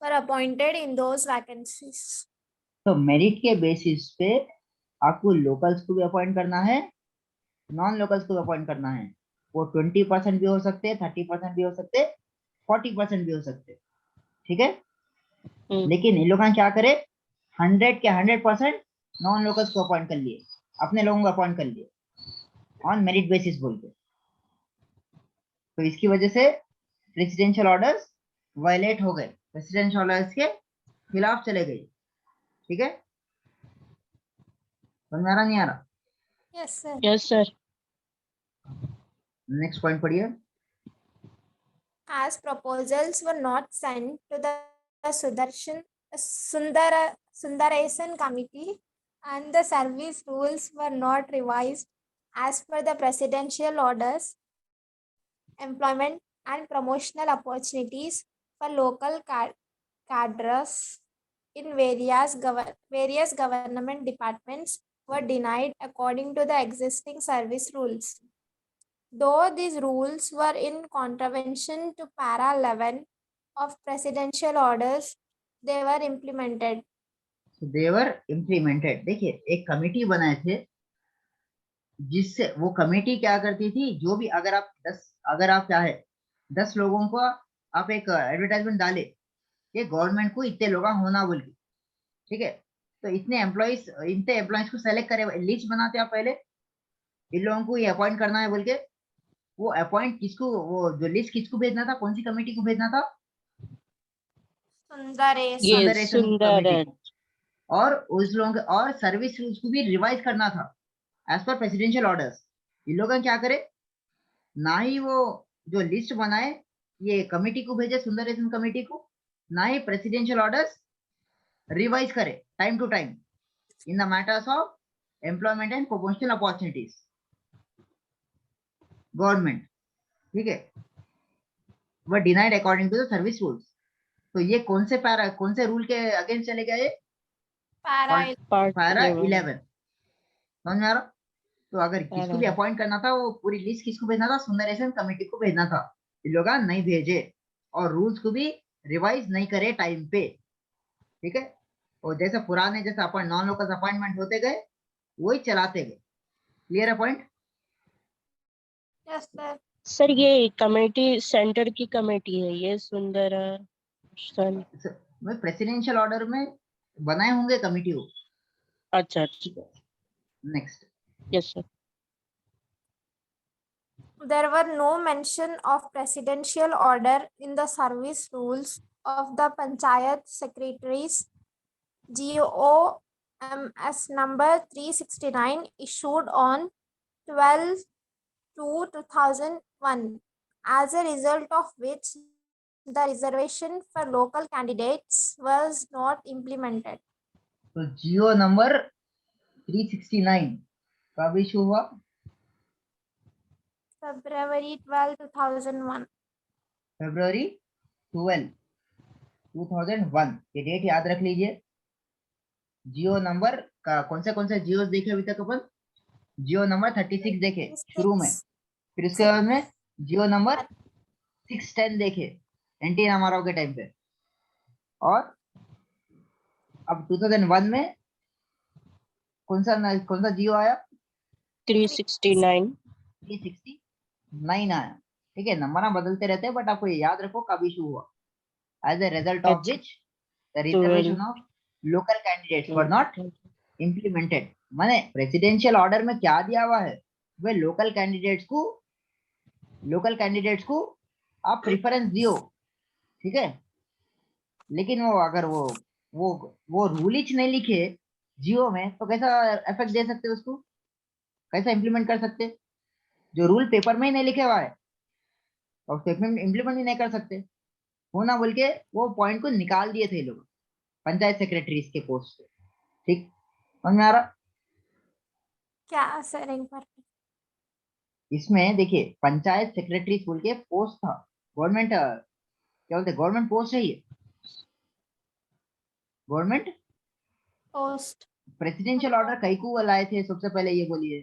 were appointed in those vacancies. तो merit के basis पे आपको locals को भी appoint करना है, non locals को भी अपॉइंट करना है। वो 20% भी हो सकते हैं, 30% भी हो सकते हैं, 40% भी हो सकते हैं, ठीक है। लेकिन इन लोगों ने क्या करे, 100 के 100% नॉन लोकल्स को अपॉइंट कर लिए, अपने लोगों को अपॉइंट कर लिए ऑन मेरिट बेसिस बोल के। तो इसकी वजह से प्रेसिडेंशियल ऑर्डर्स वायलेट हो गए, प्रेसिडेंशियल ऑर्डर्स के खिलाफ चले गए, ठीक है। समझ आ रहा नहीं आ रहा? Yes, sir. Yes sir. Next point पढ़िए। As proposals were not sent to the Sundaresan committee and the service rules were not revised as per the presidential orders, employment and promotional opportunities for local cadres in various government departments were denied according to the existing service rules. Though these rules were in contravention to para 11 of presidential orders, they were implemented. They were implemented. देखिए एक committee बनाए थे, जिससे वो committee क्या करती थी, जो भी अगर आप 10, अगर आप क्या है 10 लोगों को आप एक एडवर्टाइजमेंट डाले कि गवर्नमेंट को इतने लोग होना बोल के, ठीक है। तो इतने एम्प्लॉयज को सेलेक्ट करे, लिस्ट बनाते आप पहले, इन लोगों को ये अपॉइंट करना है बोल के। वो अपॉइंट किसको, वो जो लिस्ट किसको भेजना था, कौन सी कमेटी को भेजना था, Sundaresan. ये सुंदरेशन सुंदर कमेटी को। और उस लोगों के और सर्विस रूल्स को भी रिवाइज करना था एज पर प्रेसिडेंशियल ऑर्डर्स। इन लोग क्या करे, ना ही वो जो लिस्ट बनाए ये कमेटी को भेजे, सुंदरेशन कमेटी को, ना ही प्रेसिडेंशियल ऑर्डर्स रिवाइज करे time to time in the matters of employment and proportional opportunities government, ठीक है। वह denied according to the service rules. तो ये कौन से पैरा, कौन से रूल के अगेंस्ट चले गए, Para पार्ट पैरा 11 11। समझ में आ रहा? तो अगर किसको भी अपॉइंट करना था, वो पूरी लिस्ट किसको भेजना था, सुंदरेशन कमेटी को भेजना था। ये लोग नहीं भेजे और रूल्स को भी रिवाइज नहीं करे टाइम पे, ठीक है। और जैसे पुराने जैसे अपॉइंट नॉन लोकल अपॉइंटमेंट होते गए वही चलाते गए। क्लियर है पॉइंट? yes, sir. सर ये कमेटी सेंटर की कमेटी है, ये सुंदर सन। प्रेसिडेंशियल ऑर्डर में बनाए होंगे कमेटी को। अच्छा अच्छा। Next. Yes sir. There were no mention of presidential order in the service rules of the Panchayat Secretaries GOMS number 369 issued on 12/2/2001, as a result of which the reservation for local candidates was not implemented. तो जियो number 369 कब issue हुआ? February 12, 2001. February 12, 2001। ये date याद रख लीजिए। जियो number का कौन से जियो देखे अभी तक अपन? जियो नंबर 36 देखे शुरू में, फिर उसके बाद में जियो नंबर 610 देखे एनटी रामाराव के टाइम पे, और अब 2001 में कौन सा जियो आया? 369। 360 9 आया, ठीक है, नंबर हम बदलते रहते हैं, बट आपको ये याद रखो कब इशू हुआ। एज ए रिजल्ट ऑफ अच्छा, which the 12 reservation of local candidates were not implemented. माने प्रेसिडेंशियल ऑर्डर में क्या दिया हुआ है, वे लोकल कैंडिडेट्स को आप प्रेफरेंस दियो, ठीक है, लेकिन वो अगर वो वो रूल ही नहीं लिखे जियो में, तो कैसा इफेक्ट दे सकते उसको, कैसा इम्प्लीमेंट कर सकते? जो रूल पेपर में ही नहीं लिखे हुआ है और उसको इम्प्लीमेंट ही नहीं कर सकते, वो ना बोल के वो पॉइंट को निकाल दिए थे ये लोग पंचायत सेक्रेटरीज के पोस्ट से। ठीक, समझ में आ रहा? क्या सर एक बार? इसमें देखिए पंचायत सेक्रेटरीज बोल के पोस्ट था, गवर्नमेंट क्या बोलते, गवर्नमेंट पोस्ट है ये, गवर्नमेंट पोस्ट। प्रेसिडेंशियल ऑर्डर कई को लाए थे सबसे पहले, ये बोलिए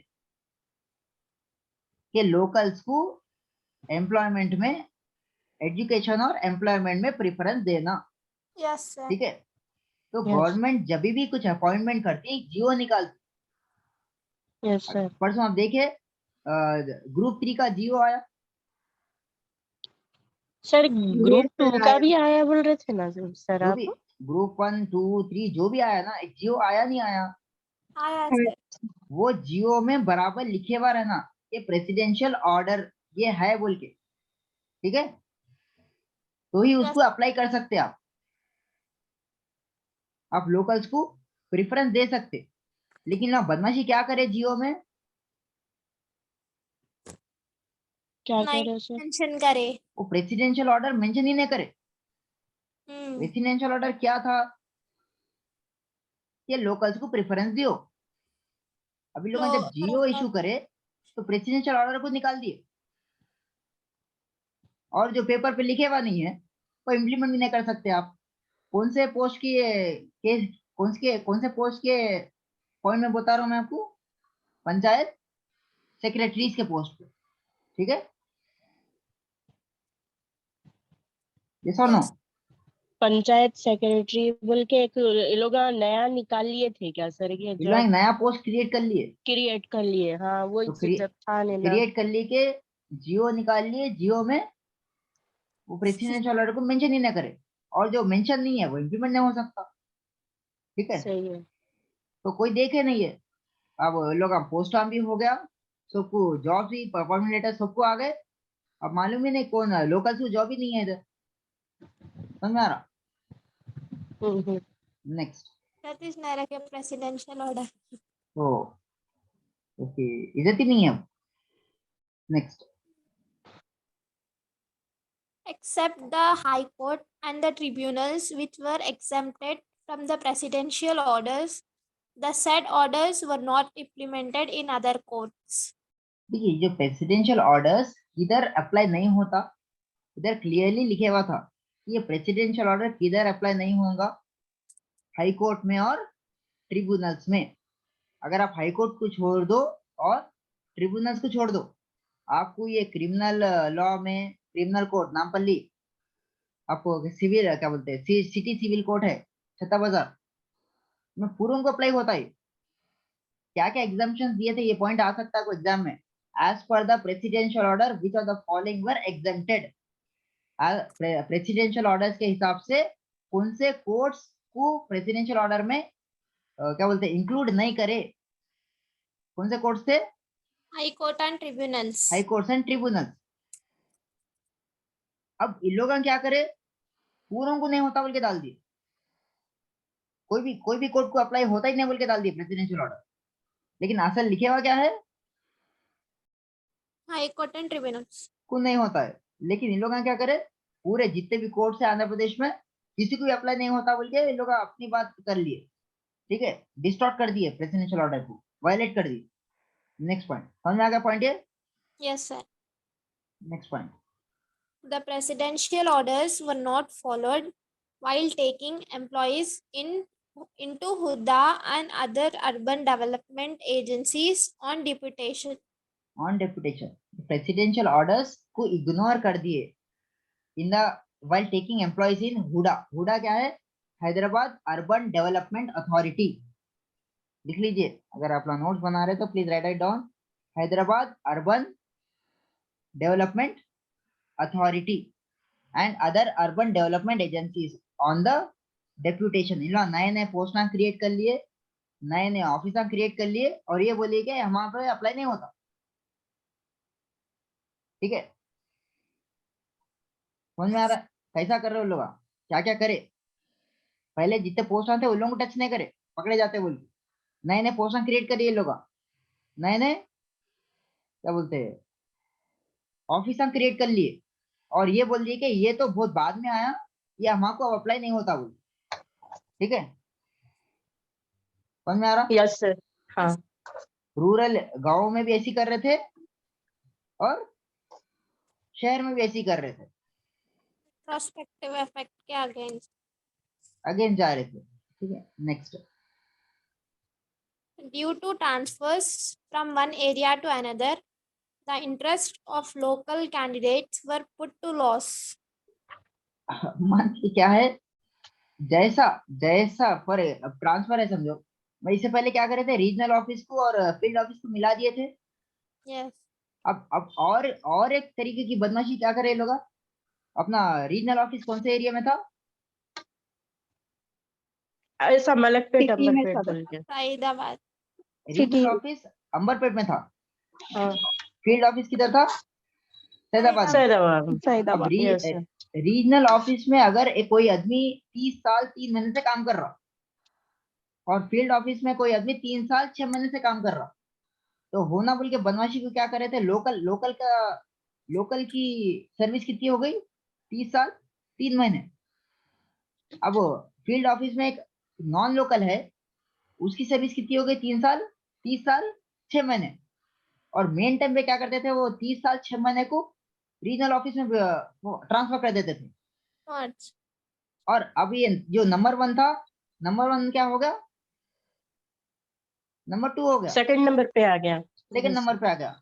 कि लोकल्स को एम्प्लॉयमेंट में, एजुकेशन और एम्प्लॉयमेंट में प्रेफरेंस देना, यस सर। ठीक है। तो यस गवर्नमेंट जब भी कुछ अपॉइंटमेंट करती है जियो निकालती यस है। सर। परसों आप देखे ग्रुप 3 का जियो आया, सर ग्रुप ये 2 फिर का आया, भी आया बोल रहे थे ना सर जो भी आप? ग्रुप 1 2 3 जो भी आया ना, एक जियो आया नहीं आया, आया सर। वो जियो में बराबर लिखे हुआ रहना ये प्रेसिडेंशियल ऑर्डर ये है बोल के, ठीक है, तो ही यस। उसको अप्लाई कर सकते आप लोकल्स को प्रेफरेंस दे सकते। लेकिन ना बदमाशी क्या करे जियो में, क्या नहीं कह रहे सर? मेंशन करे। वो प्रेसिडेंशियल ऑर्डर मेंशन ही नहीं करे। प्रेसिडेंशियल ऑर्डर क्या था कि लोकल्स को प्रेफरेंस दियो। अभी लोगों ने जब जियो इशू करे तो प्रेसिडेंशियल ऑर्डर को निकाल दिए, और जो पेपर पे लिखे हुआ नहीं है वो इम्प्लीमेंट भी नहीं कर सकते आप। कौन से पोस्ट की केस, कौन से पोस्ट के पॉइंट में बता रहा हूँ मैं आपको, पंचायत सेक्रेटरीज के पोस्ट पे, ठीक है, ये sir no. Yes. Panchayat secretary बोल के एक ये लोग नया निकाल लिए थे क्या सर ये ये लोग एक जॉब? नया पोस्ट क्रिएट कर लिए, क्रिएट कर लिए, हाँ वही तो जब था नहीं ना। क्रिएट कर लिए के जियो निकाल लिए, जियो में वो प्रेसिडेंशियल ऑर्डर को मेंशन ही ना करे, और जो मेंशन नहीं है वो इम्प्लीमेंट नहीं हो सकता, ठीक है। सही है। तो कोई देखे नहीं है, अब लोग अब पोस्ट ऑन भी हो गया, सबको जॉब भी, परफॉर्मेंस लेटर सबको आ गए, अब मालूम ही नहीं कौन है लोकल को, जॉब ही नहीं है इधर, समझ में आ रहा? हम्म। नेक्स्ट, सतीश नायरा के प्रेसिडेंशियल ऑर्डर। तो ओके, इज्जत ही नहीं है। Next, Except the High Court and the tribunals which were exempted from the presidential orders, the said orders were not implemented in other courts. देखिए जो प्रेसिडेंशियल ऑर्डर्स किधर अप्लाई नहीं होता, इधर क्लियरली लिखे हुआ था कि ये प्रेसिडेंशियल ऑर्डर किधर अप्लाई नहीं होगा, हाई कोर्ट में और ट्रिब्यूनल्स में। अगर आप हाई कोर्ट को छोड़ दो और ट्रिब्यूनल्स को छोड़ दो, आपको ये क्रिमिनल लॉ में क्रिमिनल कोर्ट नामपल्ली, आपको सिविल क्या बोलते हैं, सिटी सिविल कोर्ट है छत्ता बाजार में, पूरों को अप्लाई होता है। क्या क्या एग्जाम्पशन दिए थे, ये पॉइंट आ सकता है कोई एग्जाम में। As per the presidential order which of the following were exempted, presidential orders के हिसाब से कौन से कोर्ट्स को प्रेसिडेंशियल ऑर्डर में क्या बोलते हैं इंक्लूड नहीं करे, कौन से कोर्ट्स थे, High Court and tribunals. High courts and tribunal. अब इन लोग क्या करे, पूरों को नहीं होता बोल के डाल दिए, कोई भी कोर्ट को अप्लाई होता ही नहीं बोल के डाल दिए प्रेसिडेंशियल ऑर्डर, लेकिन असल लिखे हुआ क्या है, High Court and tribunals. को नहीं होता है। लेकिन इन लोग क्या करे, पूरे जितने भी कोर्ट है आंध्र प्रदेश में किसी को भी अप्लाई नहीं होता बोल के इन लोग अपनी बात कर लिए, ठीक है, डिस्टॉर्ट कर दिए प्रेसिडेंशियल ऑर्डर को, वायलेट कर दिए। नेक्स्ट पॉइंट समझ में आ गया पॉइंट ये? Yes, sir. Next point, The presidential orders were not followed while taking employees into Huda and other urban development agencies on deputation. On deputation, presidential orders को ignore कर दिए in the while taking employees in HUDA. HUDA क्या है, Hyderabad urban development authority, लिख लीजिए, अगर आप notes बना रहे तो please write it down, Hyderabad urban development authority and other urban development agencies on the deputation. इन लोग नए नए पोस्ट क्रिएट कर लिए, नए नए ऑफिस क्रिएट कर लिए, और ये बोलिए कि हमारे पे अप्लाई नहीं होता। ठीक है, समझ में आ रहा है कैसा कर रहे हो लोग, क्या क्या करे। पहले जितने पोस्ट आते उन लोगों को टच नहीं करे, पकड़े जाते बोल के नए नए पोस्ट क्रिएट करिए लोग, नए नए क्या बोलते हैं ऑफिस क्रिएट कर लिए, और ये बोल दिए कि ये तो बहुत बाद में आया, ये हमको अब अप्लाई नहीं होता बोल। ठीक है, समझ में आ रहा। Yes sir. हाँ रूरल गांव में भी ऐसी कर रहे थे और शहर में भी ऐसी कर रहे थे, प्रोस्पेक्टिव इफेक्ट के अगेंस्ट। अगेन जा रहे थे। ठीक है, next. Due to transfers from one area to another, the interest of local candidates were put to loss. मान के क्या है, जैसा जैसा पर अब ट्रांसफर है समझो, मैं इससे पहले क्या करे थे, रीजनल ऑफिस को और फील्ड ऑफिस को मिला दिए थे। Yes. अब और एक तरीके की बदमाशी क्या करे ये लोग, अपना रीजनल ऑफिस कौन से एरिया में था, ऐसा मलकपेट सिटी में अमरपेट था। बोल के। Faridabad. रीजनल ऑफिस अंबरपेट में था, हाँ फील्ड ऑफिस किधर था, फैजाबाद में। सैदाबाद। अब Faridabad. Yes sir. Regional office में अगर कोई आदमी 30 साल 3 महीने से काम कर रहा, और फील्ड ऑफिस में कोई आदमी 3 साल 6 महीने से काम कर रहा, तो होना बोल के बदमाशी को क्या कर रहे थे, लोकल की सर्विस कितनी हो गई, 30 साल 3 महीने। अब फील्ड ऑफिस में एक नॉन लोकल है, उसकी सर्विस कितनी हो गई, 3 साल 30 साल 6 महीने। और मेन टाइम पे क्या करते थे, वो 30 साल 6 महीने को रीजनल ऑफिस में ट्रांसफर कर देते थे। What? और अब ये जो नंबर 1 था, नंबर 1 क्या हो गया, नंबर 2 हो गया, सेकंड नंबर पे आ गया। सेकंड नंबर पे आ गया।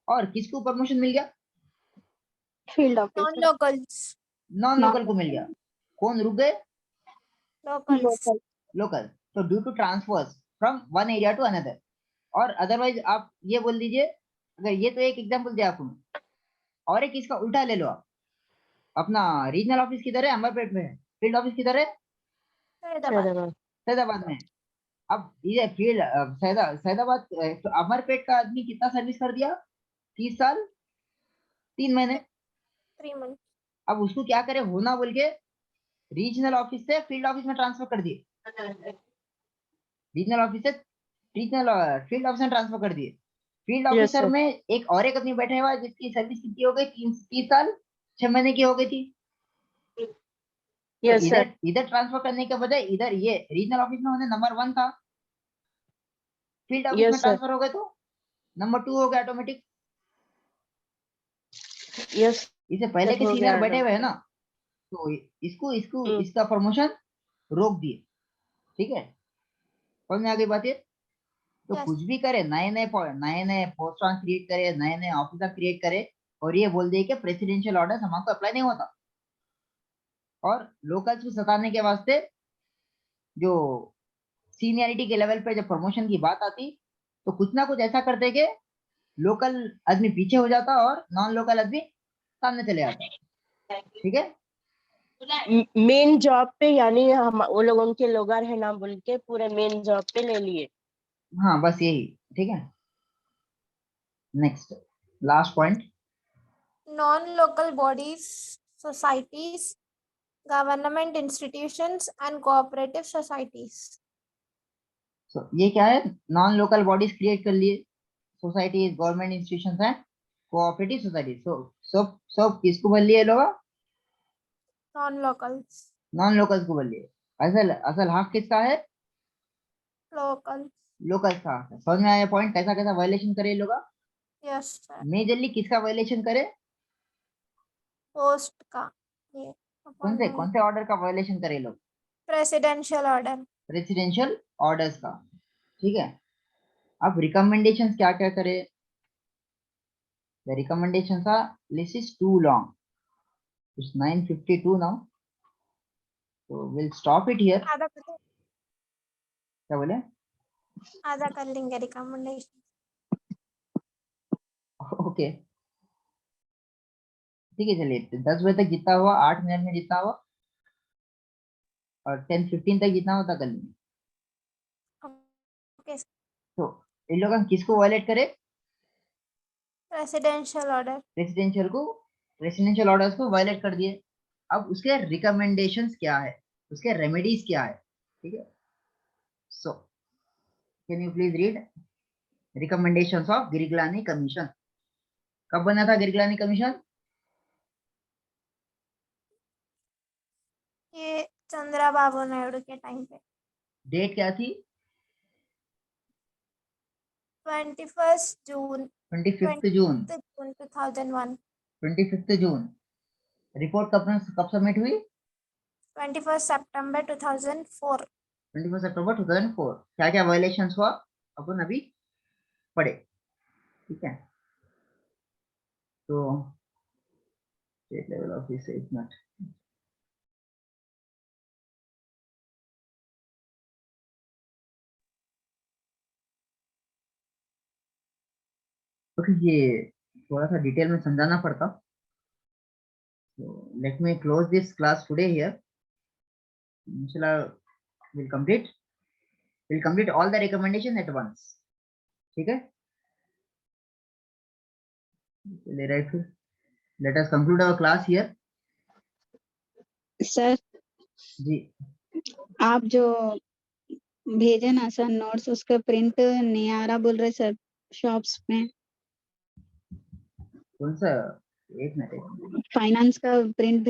और किसको प्रमोशन मिल गया, field office. Non-locals. Non local को मिल गया। कौन रुक गए, Locals. लोकल। लोकल। तो due to transfers from one area to another. और अदरवाइज आप ये बोल दीजिए, अगर ये तो एक एग्जांपल दिया आपको, और एक इसका उल्टा ले लो आप, अपना रीजनल ऑफिस किधर है, अमरपेट में है, फील्ड ऑफिस किधर है, Faridabad. सैदाबाद। फैजाबाद में है। अब ये फील्ड सैदाबाद अमरपेट का आदमी कितना सर्विस कर दिया, 30 साल 3 महीने। 3 months. अब उसको क्या करे, होना बोल के रीजनल ऑफिस से फील्ड ऑफिस में ट्रांसफर कर दिए, रीजनल ऑफिस से रीजनल फील्ड ऑफिस में ट्रांसफर कर दिए। Field Yes, officer sir. में एक और एक आदमी बैठा हुआ है जिसकी सर्विस कितनी हो गई, 30 साल 6 महीने की हो गई थी। तो यस सर। इधर ट्रांसफर करने के बजाय इधर ये रीजनल ऑफिस में होने नंबर 1 था, फील्ड ऑफिस में यस सर। ट्रांसफर हो गए तो नंबर 2 हो गया ऑटोमेटिक। यस इसे पहले के हो सीनियर गया बैठे हुए हैं automatic. ना, तो इसको इसको हम्म। इसका प्रमोशन रोक दिए। ठीक है, समझ में आ गई बात ये। तो Yes. कुछ भी करे, नए नए पोस्ट क्रिएट करे, नए नए ऑफिस क्रिएट करे, और ये बोल दिए कि प्रेसिडेंशियल ऑर्डर हमको अप्लाई नहीं होता। और लोकल्स को सताने के वास्ते जो सीनियरिटी के लेवल पे जब प्रमोशन की बात आती, तो कुछ ना कुछ ऐसा करते कि लोकल आदमी पीछे हो जाता और नॉन लोकल आदमी सामने चले जाता। ठीक है, मेन जॉब पे यानी हम वो लोग उनके लोगार है ना बोल के पूरे मेन जॉब पे ले लिए। हाँ बस यही। ठीक है, next last point. Non-local bodies, societies, government institutions, and cooperative societies. ये क्या है, नॉन लोकल बॉडीज क्रिएट कर लिए, सोसाइटीज, गवर्नमेंट इंस्टीट्यूशंस हैं, कोऑपरेटिव सोसाइटी। सब सब किसको बोल लिए लोग, Non-locals. नॉन लोकल्स को बोल लिए। असल असल हक किसका है, Locals. लोकल्स का हक है। समझ में आया पॉइंट, कैसा कैसा वायलेशन करे ये लोग, Yes, sir. मेजरली किसका वायलेशन करे, Post का. ये कौन से ऑर्डर का वायलेशन करे लोग, presidential order. रेसिडेंशियल ऑर्डर्स का। ठीक है, अब रिकमेंडेशंस क्या क्या करे, the recommendations are list is too long, it's 9:52 now, so we'll stop it here। आधा कर क्या बोले, आधा कर लेंगे recommendation. ओके ठीक है, चलिए 10 बजे तक जितना हुआ, 8 मिनट में जितना हुआ, और 10:15 तक जितना होता कर लेंगे। ओके तो इन लोग हम किसको वायलेट करें? Residential order. रेसिडेंशियल ऑर्डर्स को वायलेट कर दिए। अब उसके रिकमेंडेशंस क्या है, उसके रेमेडीज क्या है, ठीक है। So can you please read recommendations of Girglani commission. कब बना था गिरगिलानी कमीशन? ये चंद्रबाबू नायडू के टाइम पे डेट क्या थी? 21 जून 25 जून। 2001। 25 जून। रिपोर्ट कब सबमिट हुई? 21 सितंबर 2004। 21 अक्टूबर 2004। क्या क्या वायलेशंस हुआ अपन अभी पढ़े, ठीक है। तो state level office is not, okay, ये थोड़ा सा डिटेल में समझाना पड़ता। So let me close this class today here. Inshallah, we'll complete all the recommendation at once. ठीक है, चलिए राइट, फिर let us conclude our class here. Sir ji, आप जो भेजे ना सर नोट्स, उसका प्रिंट नहीं आ रहा बोल रहे सर शॉप्स में। कौन सा? एक मिनट। फाइनेंस का प्रिंट